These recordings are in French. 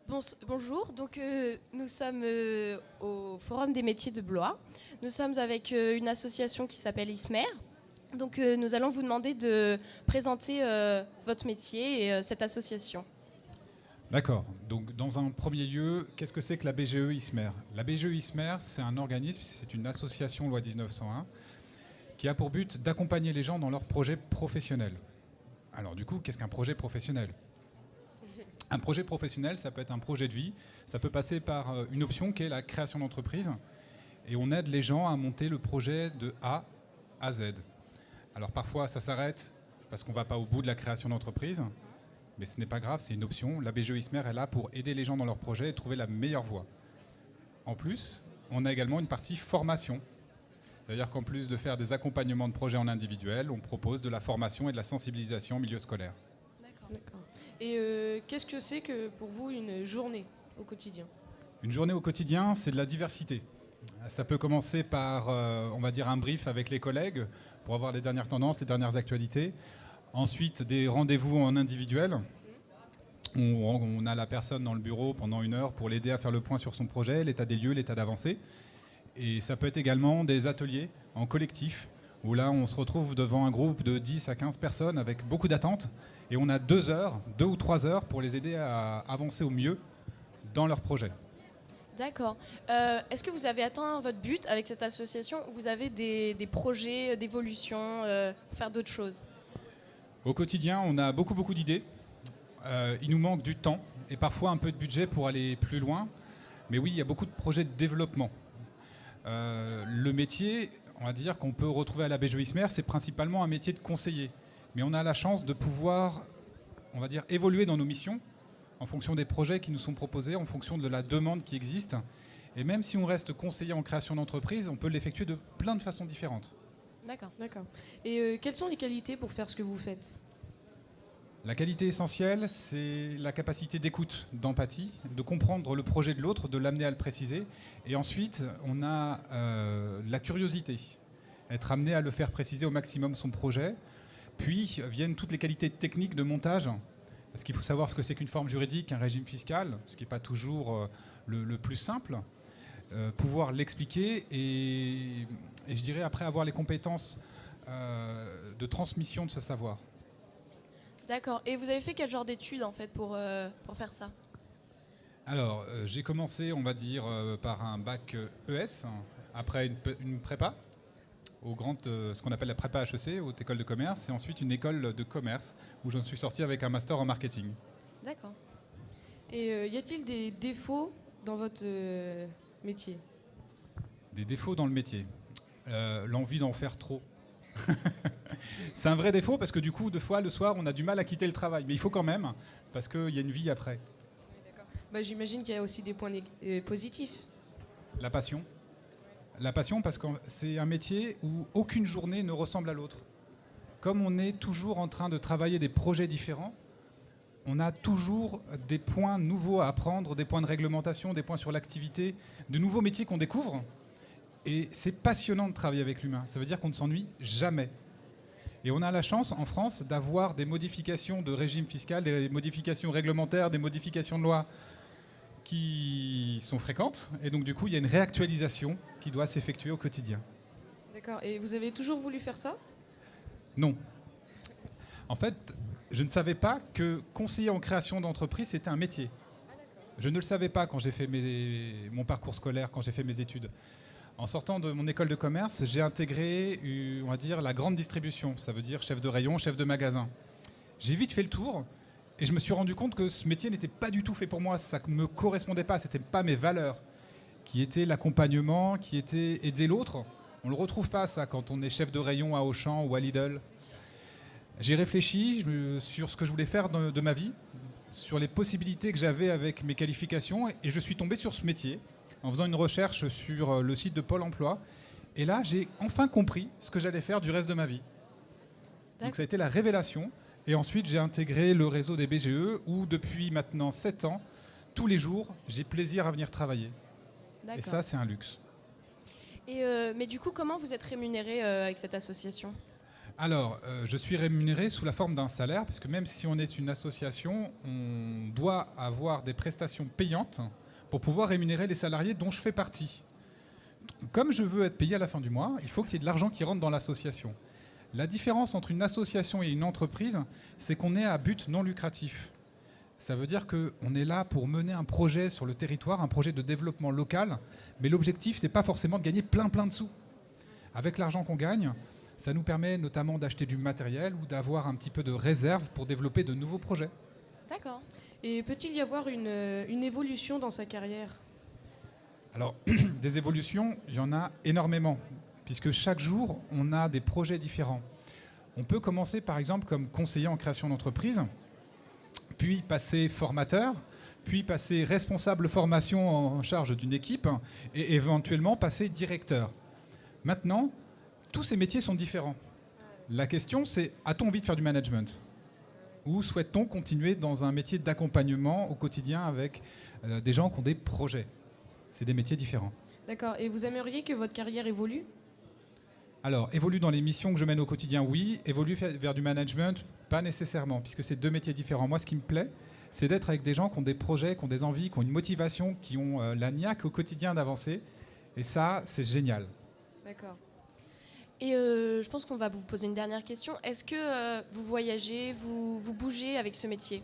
Bonjour, donc nous sommes au Forum des métiers de Blois. Nous sommes avec une association qui s'appelle ISMER. Donc nous allons vous demander de présenter votre métier et cette association. D'accord. Donc, dans un premier lieu, qu'est-ce que c'est que la BGE ISMER? La BGE ISMER, c'est un organisme, c'est une association loi 1901 qui a pour but d'accompagner les gens dans leurs projets professionnels. Alors, du coup, qu'est-ce qu'un projet professionnel? Un projet professionnel, ça peut être un projet de vie, ça peut passer par une option qui est la création d'entreprise, et on aide les gens à monter le projet de A à Z. Alors, parfois, ça s'arrête parce qu'on ne va pas au bout de la création d'entreprise. Mais ce n'est pas grave, c'est une option. La BGE ISMER est là pour aider les gens dans leur projet et trouver la meilleure voie. En plus, on a également une partie formation. C'est-à-dire qu'en plus de faire des accompagnements de projets en individuel, on propose de la formation et de la sensibilisation au milieu scolaire. D'accord. Et qu'est-ce que c'est que pour vous une journée au quotidien? Une journée au quotidien, c'est de la diversité. Ça peut commencer par, on va dire, un brief avec les collègues pour avoir les dernières tendances, les dernières actualités. Ensuite, des rendez-vous en individuel, où on a la personne dans le bureau pendant 1 heure pour l'aider à faire le point sur son projet, l'état des lieux, l'état d'avancée. Et ça peut être également des ateliers en collectif, où là, on se retrouve devant un groupe de 10 à 15 personnes avec beaucoup d'attentes. Et on a 2 heures, 2 ou 3 heures pour les aider à avancer au mieux dans leur projet. D'accord. Est-ce que vous avez atteint votre but avec cette association ou vous avez des projets d'évolution, faire d'autres choses? Au quotidien, on a beaucoup d'idées. Il nous manque du temps et parfois un peu de budget pour aller plus loin. Mais oui, il y a beaucoup de projets de développement. Le métier, on va dire, qu'on peut retrouver à la BGE ISMER, c'est principalement un métier de conseiller. Mais on a la chance de pouvoir, on va dire, évoluer dans nos missions en fonction des projets qui nous sont proposés, en fonction de la demande qui existe. Et même si on reste conseiller en création d'entreprise, on peut l'effectuer de plein de façons différentes. D'accord. D'accord. Et quelles sont les qualités pour faire ce que vous faites? La qualité essentielle, c'est la capacité d'écoute, d'empathie, de comprendre le projet de l'autre, de l'amener à le préciser. Et ensuite, on a la curiosité, être amené à le faire préciser au maximum son projet. Puis viennent toutes les qualités techniques de montage, parce qu'il faut savoir ce que c'est qu'une forme juridique, un régime fiscal, ce qui n'est pas toujours le plus simple. Pouvoir l'expliquer et je dirais après avoir les compétences de transmission de ce savoir. D'accord. Et vous avez fait quel genre d'études en fait pour faire ça? Alors, j'ai commencé, on va dire, par un bac ES, après une prépa, ce qu'on appelle la prépa HEC, haute école de commerce, et ensuite une école de commerce, où j'en suis sorti avec un master en marketing. D'accord. Et y a-t-il des défauts dans votre métier? Des défauts dans le métier. L'envie d'en faire trop. C'est un vrai défaut parce que du coup, deux fois, le soir, on a du mal à quitter le travail. Mais il faut quand même, parce qu'il y a une vie après. Bah, j'imagine qu'il y a aussi des points positifs. La passion. La passion parce que c'est un métier où aucune journée ne ressemble à l'autre. Comme on est toujours en train de travailler des projets différents, on a toujours des points nouveaux à apprendre, des points de réglementation, des points sur l'activité, de nouveaux métiers qu'on découvre. Et c'est passionnant de travailler avec l'humain. Ça veut dire qu'on ne s'ennuie jamais. Et on a la chance, en France, d'avoir des modifications de régime fiscal, des modifications réglementaires, des modifications de loi qui sont fréquentes. Et donc, du coup, il y a une réactualisation qui doit s'effectuer au quotidien. D'accord. Et vous avez toujours voulu faire ça? Non. En fait, je ne savais pas que conseiller en création d'entreprise, c'était un métier. Je ne le savais pas quand j'ai fait mon parcours scolaire, quand j'ai fait mes études. En sortant de mon école de commerce, j'ai intégré, on va dire, la grande distribution. Ça veut dire chef de rayon, chef de magasin. J'ai vite fait le tour et je me suis rendu compte que ce métier n'était pas du tout fait pour moi. Ça ne me correspondait pas, c'était pas mes valeurs, qui étaient l'accompagnement, qui étaient aider l'autre. On ne le retrouve pas, ça, quand on est chef de rayon à Auchan ou à Lidl. J'ai réfléchi sur ce que je voulais faire de ma vie, sur les possibilités que j'avais avec mes qualifications et je suis tombé sur ce métier en faisant une recherche sur le site de Pôle emploi. Et là, j'ai enfin compris ce que j'allais faire du reste de ma vie. Donc ça a été la révélation. Et ensuite, j'ai intégré le réseau des BGE où, depuis maintenant 7 ans, tous les jours, j'ai plaisir à venir travailler. D'accord. Et ça, c'est un luxe. Et mais du coup, comment vous êtes rémunéré avec cette association? Alors, je suis rémunéré sous la forme d'un salaire, parce que même si on est une association, on doit avoir des prestations payantes pour pouvoir rémunérer les salariés dont je fais partie. Comme je veux être payé à la fin du mois, il faut qu'il y ait de l'argent qui rentre dans l'association. La différence entre une association et une entreprise, c'est qu'on est à but non lucratif. Ça veut dire qu'on est là pour mener un projet sur le territoire, un projet de développement local, mais l'objectif, ce n'est pas forcément de gagner plein de sous. Avec l'argent qu'on gagne, ça nous permet notamment d'acheter du matériel ou d'avoir un petit peu de réserve pour développer de nouveaux projets. D'accord. Et peut-il y avoir une évolution dans sa carrière? Alors, des évolutions, il y en a énormément, puisque chaque jour, on a des projets différents. On peut commencer par exemple comme conseiller en création d'entreprise, puis passer formateur, puis passer responsable formation en charge d'une équipe, et éventuellement passer directeur. Maintenant, tous ces métiers sont différents. La question, c'est, a-t-on envie de faire du management? Ou souhaite-t-on continuer dans un métier d'accompagnement au quotidien avec des gens qui ont des projets? C'est des métiers différents. D'accord. Et vous aimeriez que votre carrière évolue? Alors, évolue dans les missions que je mène au quotidien, oui. Évolue vers du management, pas nécessairement, puisque c'est deux métiers différents. Moi, ce qui me plaît, c'est d'être avec des gens qui ont des projets, qui ont des envies, qui ont une motivation, qui ont la niaque au quotidien d'avancer. Et ça, c'est génial. D'accord. Et je pense qu'on va vous poser une dernière question. Est-ce que vous voyagez, vous bougez avec ce métier?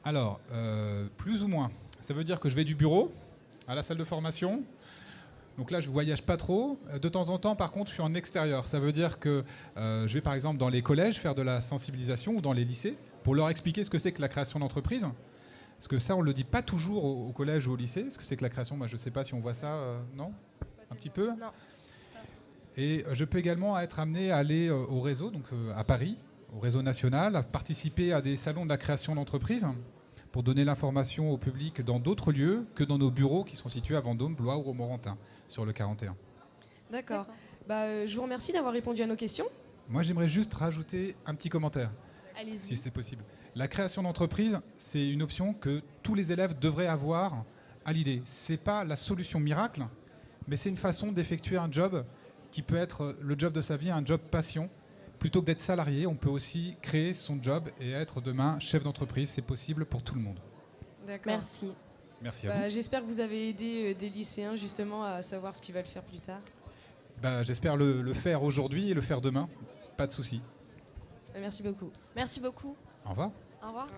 Alors, plus ou moins. Ça veut dire que je vais du bureau à la salle de formation. Donc là, je ne voyage pas trop. De temps en temps, par contre, je suis en extérieur. Ça veut dire que je vais, par exemple, dans les collèges faire de la sensibilisation ou dans les lycées pour leur expliquer ce que c'est que la création d'entreprise. Parce que ça, on ne le dit pas toujours au collège ou au lycée. Ce que c'est que la création, je ne sais pas si on voit ça. Non? Un petit peu? Non. Et je peux également être amené à aller au réseau, donc à Paris, au réseau national, à participer à des salons de la création d'entreprise pour donner l'information au public dans d'autres lieux que dans nos bureaux qui sont situés à Vendôme, Blois ou Romorantin, sur le 41. D'accord. Je vous remercie d'avoir répondu à nos questions. Moi, j'aimerais juste rajouter un petit commentaire, Allez-y. si c'est possible. La création d'entreprise, c'est une option que tous les élèves devraient avoir à l'idée. Ce n'est pas la solution miracle, mais c'est une façon d'effectuer un job qui peut être le job de sa vie, un job passion. Plutôt que d'être salarié, on peut aussi créer son job et être demain chef d'entreprise. C'est possible pour tout le monde. D'accord. Merci. Merci à vous. J'espère que vous avez aidé des lycéens justement à savoir ce qu'ils veulent faire plus tard. J'espère le faire aujourd'hui et le faire demain. Pas de souci. Merci beaucoup. Merci beaucoup. Au revoir. Au revoir.